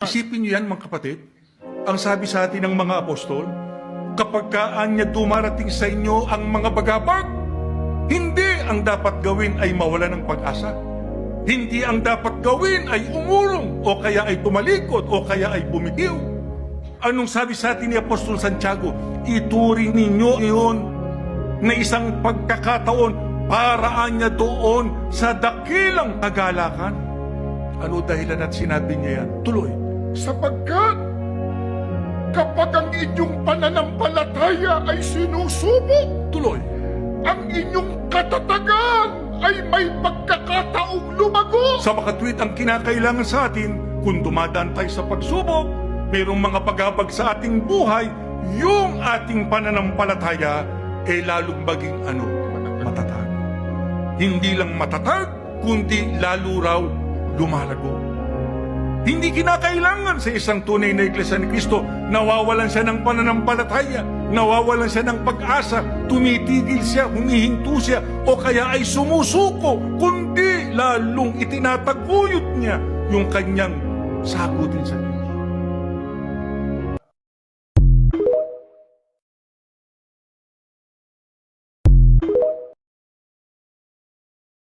Isipin niyo yan, mga kapatid. Ang sabi sa atin ng mga apostol, kapag kaanya dumarating sa inyo ang mga bagabag, hindi ang dapat gawin ay mawala ng pag-asa. Hindi ang dapat gawin ay umurong, o kaya ay tumalikod, o kaya ay bumitiw. Anong sabi sa atin ni Apostol Santiago? Ituring ninyo iyon na isang pagkakataon para anya doon sa dakilang kagalakan. Ano dahilan at sinabi niya yan? Tuloy. Sapagkat kapag ang inyong pananampalataya ay sinusubok, tuloy, ang inyong katatagan ay may pagkakataong lumago. Sa makatwid, ang kinakailangan sa atin, kung dumadaan tayo sa pagsubok, mayroong mga paghabag sa ating buhay, yung ating pananampalataya ay lalong maging matatag. Hindi lang matatag, kundi lalo raw lumalago. Hindi kinakailangan sa isang tunay na iglesia ni Cristo nawawalan siya ng pananampalataya, nawawalan siya ng pag-asa, tumitigil siya, humihinto siya, o kaya ay sumusuko, kundi lalong itinataguyod niya yung kanyang sagutin sa Diyos.